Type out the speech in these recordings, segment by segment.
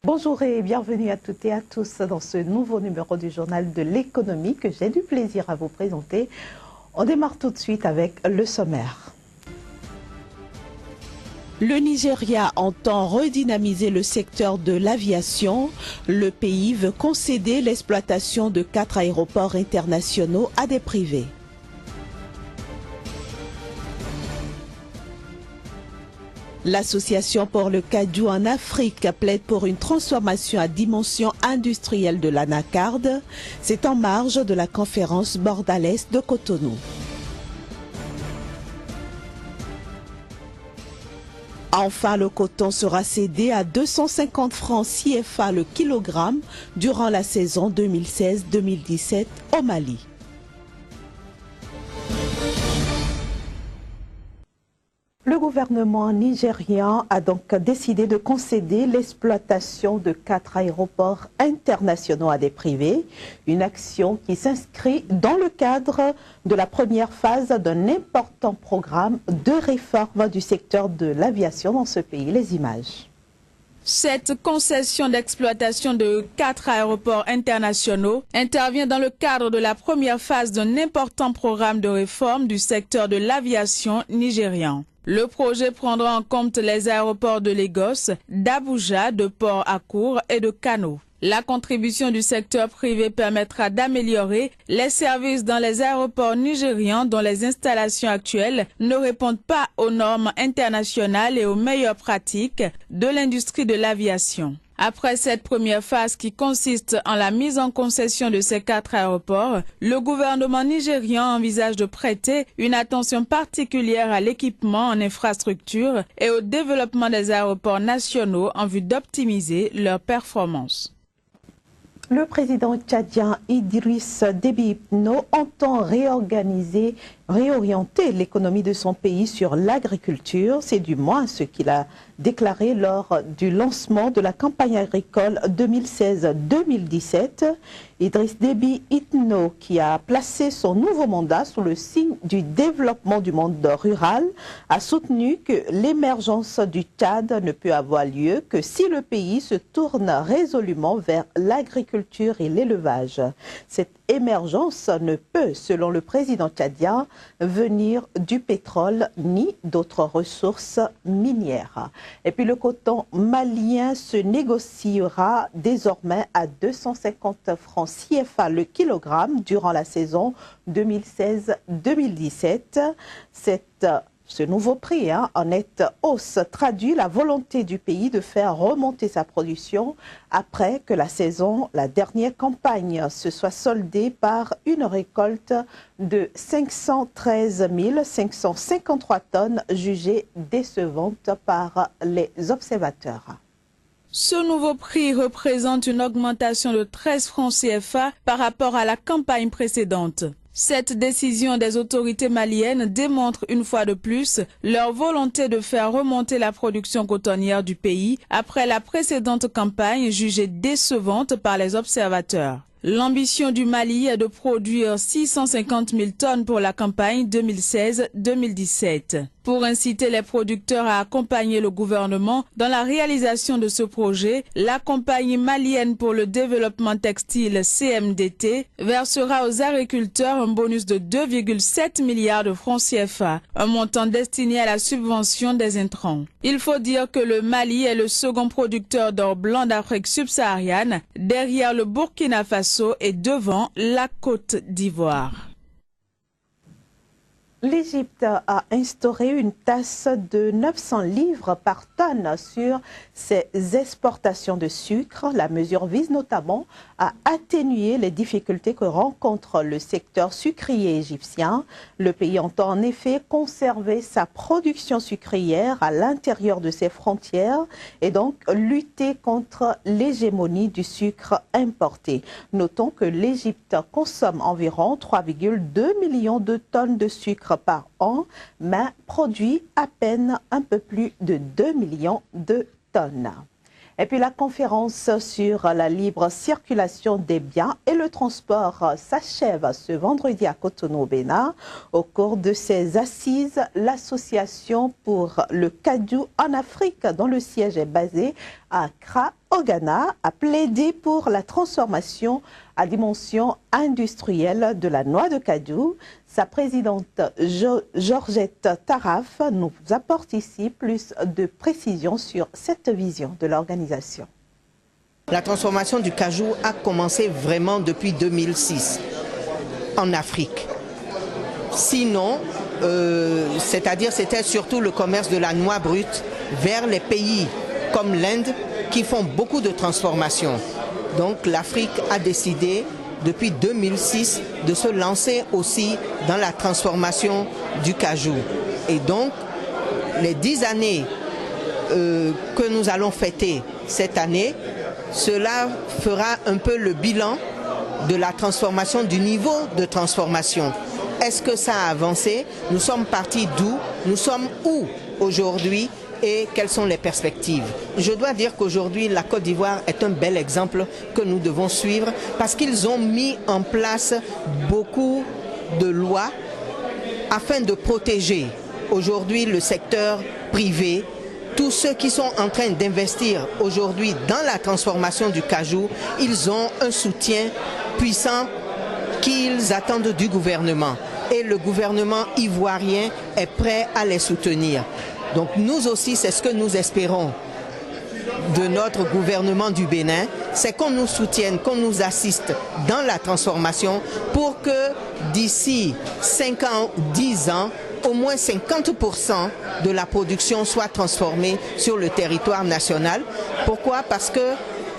Bonjour et bienvenue à toutes et à tous dans ce nouveau numéro du Journal de l'économie que j'ai du plaisir à vous présenter. On démarre tout de suite avec le sommaire. Le Nigeria entend redynamiser le secteur de l'aviation. Le pays veut concéder l'exploitation de 4 aéroports internationaux à des privés. L'Association pour le Cajou en Afrique plaide pour une transformation à dimension industrielle de l'anacarde. C'est en marge de la conférence bordalaise de Cotonou. Enfin, le coton sera cédé à 250 francs CFA le kilogramme durant la saison 2016-2017 au Mali. Le gouvernement nigérian a donc décidé de concéder l'exploitation de 4 aéroports internationaux à des privés, une action qui s'inscrit dans le cadre de la première phase d'un important programme de réforme du secteur de l'aviation dans ce pays. Les images. Cette concession d'exploitation de 4 aéroports internationaux intervient dans le cadre de la première phase d'un important programme de réforme du secteur de l'aviation nigérian. Le projet prendra en compte les aéroports de Lagos, d'Abuja, de Port Harcourt et de Kano. La contribution du secteur privé permettra d'améliorer les services dans les aéroports nigérians dont les installations actuelles ne répondent pas aux normes internationales et aux meilleures pratiques de l'industrie de l'aviation. Après cette première phase qui consiste en la mise en concession de ces 4 aéroports, le gouvernement nigérian envisage de prêter une attention particulière à l'équipement en infrastructure et au développement des aéroports nationaux en vue d'optimiser leurs performances. Le président tchadien Idriss Déby Itno entend réorienter l'économie de son pays sur l'agriculture. C'est du moins ce qu'il a déclaré lors du lancement de la campagne agricole 2016-2017. Idriss Déby Itno, qui a placé son nouveau mandat sous le signe du développement du monde rural, a soutenu que l'émergence du Tchad ne peut avoir lieu que si le pays se tourne résolument vers l'agriculture et l'élevage. Cette émergence ne peut, selon le président tchadien, venir du pétrole ni d'autres ressources minières. Et puis le coton malien se négociera désormais à 250 francs CFA le kilogramme durant la saison 2016-2017. Ce nouveau prix en nette hausse traduit la volonté du pays de faire remonter sa production après que la dernière campagne se soit soldée par une récolte de 513 553 tonnes jugées décevantes par les observateurs. Ce nouveau prix représente une augmentation de 13 francs CFA par rapport à la campagne précédente. Cette décision des autorités maliennes démontre une fois de plus leur volonté de faire remonter la production cotonnière du pays après la précédente campagne jugée décevante par les observateurs. L'ambition du Mali est de produire 650 000 tonnes pour la campagne 2016-2017. Pour inciter les producteurs à accompagner le gouvernement dans la réalisation de ce projet, la compagnie malienne pour le développement textile CMDT versera aux agriculteurs un bonus de 2,7 milliards de francs CFA, un montant destiné à la subvention des intrants. Il faut dire que le Mali est le second producteur d'or blanc d'Afrique subsaharienne, derrière le Burkina Faso et devant la Côte d'Ivoire. L'Égypte a instauré une taxe de 900 livres par tonne sur ses exportations de sucre. La mesure vise notamment à atténuer les difficultés que rencontre le secteur sucrier égyptien. Le pays entend en effet conserver sa production sucrière à l'intérieur de ses frontières et donc lutter contre l'hégémonie du sucre importé. Notons que l'Égypte consomme environ 3,2 millions de tonnes de sucre par an, mais produit à peine un peu plus de 2 millions de tonnes. Et puis la conférence sur la libre circulation des biens et le transport s'achève ce vendredi à Cotonou, au Bénin. Au cours de ces assises, l'association pour le Kaju en Afrique, dont le siège est basé à Accra, au Ghana, a plaidé pour la transformation à dimension industrielle de la noix de cajou. Sa présidente Georgette Taraf nous apporte ici plus de précisions sur cette vision de l'organisation. La transformation du cajou a commencé vraiment depuis 2006 en Afrique. Sinon, c'est-à-dire c'était surtout le commerce de la noix brute vers les pays comme l'Inde qui font beaucoup de transformations. Donc l'Afrique a décidé depuis 2006 de se lancer aussi dans la transformation du cajou. Et donc les 10 années que nous allons fêter cette année, cela fera un peu le bilan de la transformation, du niveau de transformation. Est-ce que ça a avancé? Nous sommes partis d'où? Nous sommes où aujourd'hui? Et quelles sont les perspectives? Je dois dire qu'aujourd'hui, la Côte d'Ivoire est un bel exemple que nous devons suivre parce qu'ils ont mis en place beaucoup de lois afin de protéger aujourd'hui le secteur privé. Tous ceux qui sont en train d'investir aujourd'hui dans la transformation du cajou, ils ont un soutien puissant qu'ils attendent du gouvernement. Et le gouvernement ivoirien est prêt à les soutenir. Donc nous aussi, c'est ce que nous espérons de notre gouvernement du Bénin, c'est qu'on nous soutienne, qu'on nous assiste dans la transformation pour que d'ici 5 ans, 10 ans, au moins 50% de la production soit transformée sur le territoire national. Pourquoi? Parce que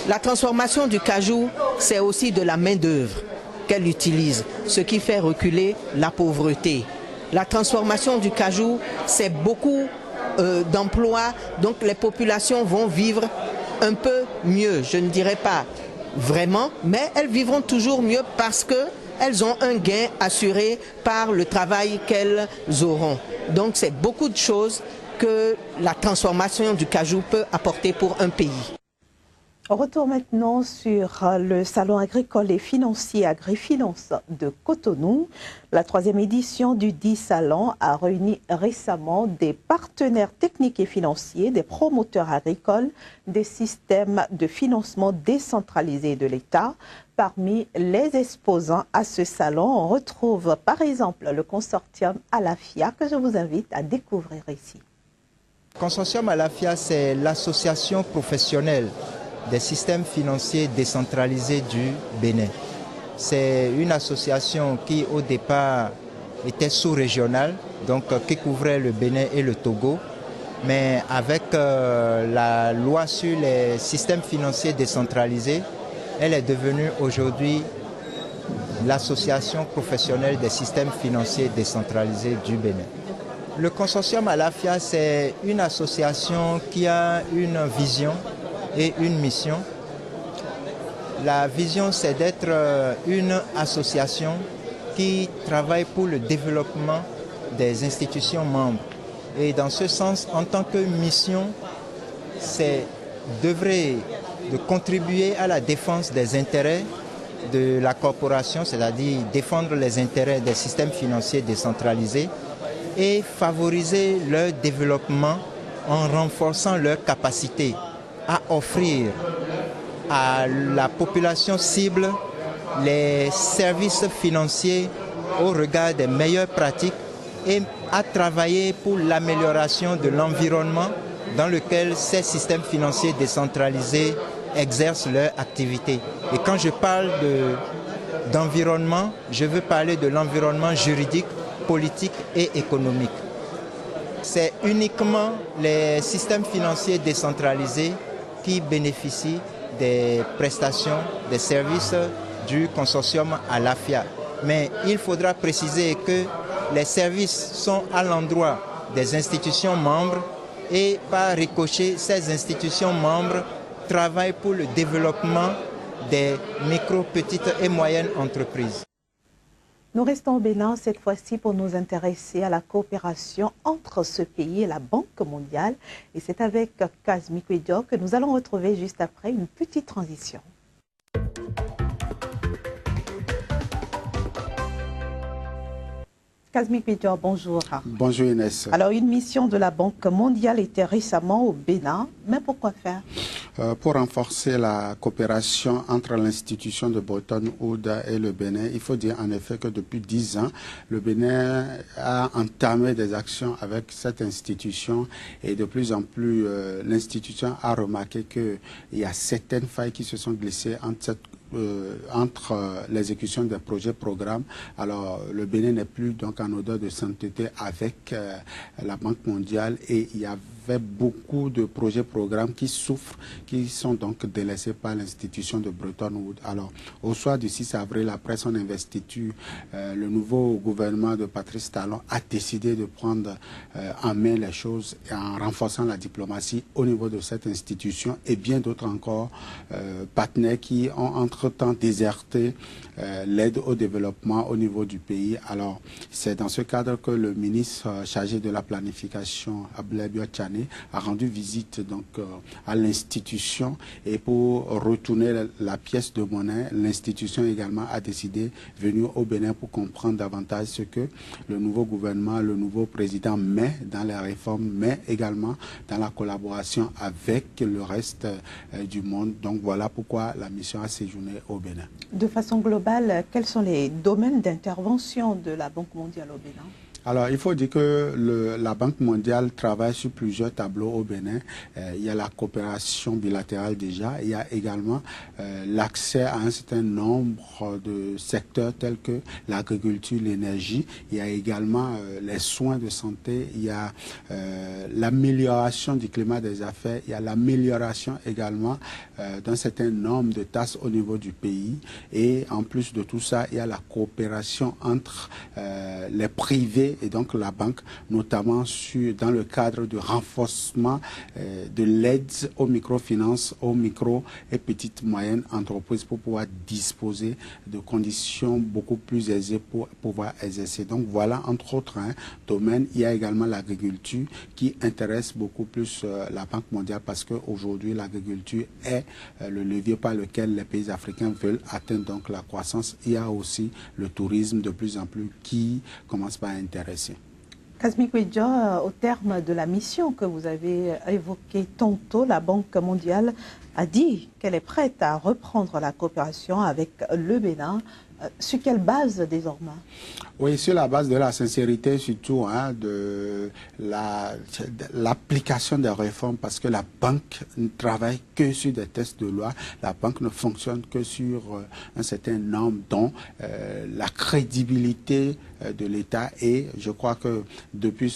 la transformation du cajou, c'est aussi de la main-d'œuvre qu'elle utilise, ce qui fait reculer la pauvreté. La transformation du cajou, c'est beaucoup d'emplois, donc les populations vont vivre un peu mieux. Je ne dirais pas vraiment, mais elles vivront toujours mieux parce qu'elles ont un gain assuré par le travail qu'elles auront. Donc c'est beaucoup de choses que la transformation du cajou peut apporter pour un pays. On retourne maintenant sur le salon agricole et financier Agrifinance de Cotonou. La 3e édition du dit salon a réuni récemment des partenaires techniques et financiers, des promoteurs agricoles, des systèmes de financement décentralisés de l'État. Parmi les exposants à ce salon, on retrouve par exemple le consortium Alafia que je vous invite à découvrir ici. Le consortium Alafia, c'est l'association professionnelle des systèmes financiers décentralisés du Bénin. C'est une association qui au départ était sous-régionale, donc qui couvrait le Bénin et le Togo. Mais avec la loi sur les systèmes financiers décentralisés, elle est devenue aujourd'hui l'association professionnelle des systèmes financiers décentralisés du Bénin. Le consortium Alafia, c'est une association qui a une vision et une mission. La vision, c'est d'être une association qui travaille pour le développement des institutions membres. Et dans ce sens, en tant que mission, c'est d'œuvrer, de contribuer à la défense des intérêts de la corporation, c'est-à-dire défendre les intérêts des systèmes financiers décentralisés et favoriser leur développement en renforçant leurs capacités à offrir à la population cible les services financiers au regard des meilleures pratiques et à travailler pour l'amélioration de l'environnement dans lequel ces systèmes financiers décentralisés exercent leur activité. Et quand je parle d'environnement, je veux parler de l'environnement juridique, politique et économique. C'est uniquement les systèmes financiers décentralisés qui bénéficient des prestations, des services du consortium Alafia. Mais il faudra préciser que les services sont à l'endroit des institutions membres et par ricochet, ces institutions membres travaillent pour le développement des micro, petites et moyennes entreprises. Nous restons au Bénin cette fois-ci pour nous intéresser à la coopération entre ce pays et la Banque mondiale. Et c'est avec Kazmi Kwedio que nous allons retrouver juste après une petite transition. Kazmi Kwedio, bonjour. Bonjour Inès. Alors, une mission de la Banque mondiale était récemment au Bénin, mais pourquoi faire? Pour renforcer la coopération entre l'institution de Bretton Woods et le Bénin, il faut dire en effet que depuis 10 ans, le Bénin a entamé des actions avec cette institution et de plus en plus, l'institution a remarqué qu'il y a certaines failles qui se sont glissées entre l'exécution des projets-programmes. Alors, le Bénin n'est plus donc en odeur de sainteté avec la Banque mondiale et il y avait beaucoup de projets-programmes qui souffrent, qui sont donc délaissés par l'institution de Bretton Woods. Alors, au soir du 6 avril, après son investiture, le nouveau gouvernement de Patrice Talon a décidé de prendre en main les choses en renforçant la diplomatie au niveau de cette institution et bien d'autres encore partenaires qui ont entre-temps déserté l'aide au développement au niveau du pays. Alors, c'est dans ce cadre que le ministre chargé de la planification, Abdoulaye Biotchane, a rendu visite donc à l'institution et pour retourner la pièce de monnaie, l'institution également a décidé de venir au Bénin pour comprendre davantage ce que le nouveau gouvernement, le nouveau président met dans les réformes, mais également dans la collaboration avec le reste du monde. Donc voilà pourquoi la mission a séjourné au Bénin. De façon globale, quels sont les domaines d'intervention de la Banque mondiale au Bénin? Alors, il faut dire que la Banque mondiale travaille sur plusieurs tableaux au Bénin. Il y a la coopération bilatérale déjà. Il y a également l'accès à un certain nombre de secteurs tels que l'agriculture, l'énergie. Il y a également les soins de santé. Il y a l'amélioration du climat des affaires. Il y a l'amélioration également d'un certain nombre de tâches au niveau du pays. Et en plus de tout ça, il y a la coopération entre les privés et donc la banque, notamment dans le cadre de renforcement de l'aide aux microfinances, aux micro et petites moyennes entreprises pour pouvoir disposer de conditions beaucoup plus aisées pour pouvoir exercer. Donc voilà, entre autres domaines, il y a également l'agriculture qui intéresse beaucoup plus la Banque mondiale parce qu'aujourd'hui l'agriculture est le levier par lequel les pays africains veulent atteindre donc la croissance. Il y a aussi le tourisme de plus en plus qui commence par intéresser. Kazmi Kwedio, au terme de la mission que vous avez évoquée tantôt, la Banque mondiale a dit qu'elle est prête à reprendre la coopération avec le Bénin. Sur quelle base désormais? Oui, sur la base de la sincérité, surtout de l'application des réformes, parce que la banque ne travaille que sur des textes de loi. La banque ne fonctionne que sur un certain nombre, dont la crédibilité de l'État. Et je crois que depuis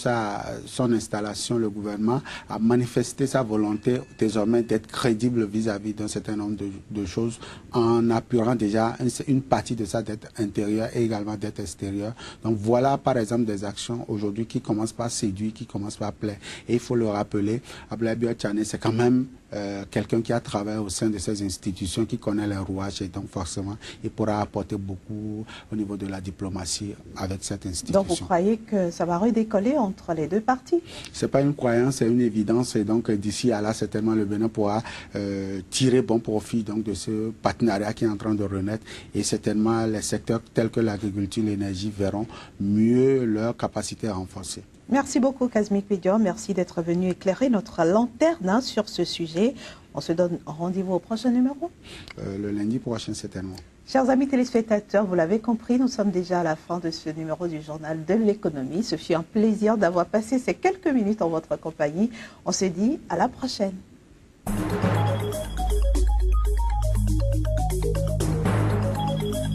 son installation, le gouvernement a manifesté sa volonté désormais d'être crédible vis-à-vis d'un certain nombre de choses, en appuyant déjà une partie de sa dette intérieure et également dette extérieure. Donc voilà par exemple des actions aujourd'hui qui commencent par séduire, qui commencent par plaire. Et il faut le rappeler, Abdoulaye Biotchane, c'est quand même quelqu'un qui a travaillé au sein de ces institutions, qui connaît les rouages et donc forcément il pourra apporter beaucoup au niveau de la diplomatie avec cette institution. Donc vous croyez que ça va redécoller entre les deux parties? C'est pas une croyance, c'est une évidence et donc d'ici à là certainement le Bénin pourra tirer bon profit donc de ce partenariat qui est en train de renaître et certainement les secteurs tels que l'agriculture, l'énergie verront mieux leur capacité renforcée. Merci beaucoup Kazmi Kwedio, merci d'être venu éclairer notre lanterne sur ce sujet. On se donne rendez-vous au prochain numéro? Le lundi prochain certainement. Chers amis téléspectateurs, vous l'avez compris, nous sommes déjà à la fin de ce numéro du Journal de l'économie. Ce fut un plaisir d'avoir passé ces quelques minutes en votre compagnie. On se dit à la prochaine.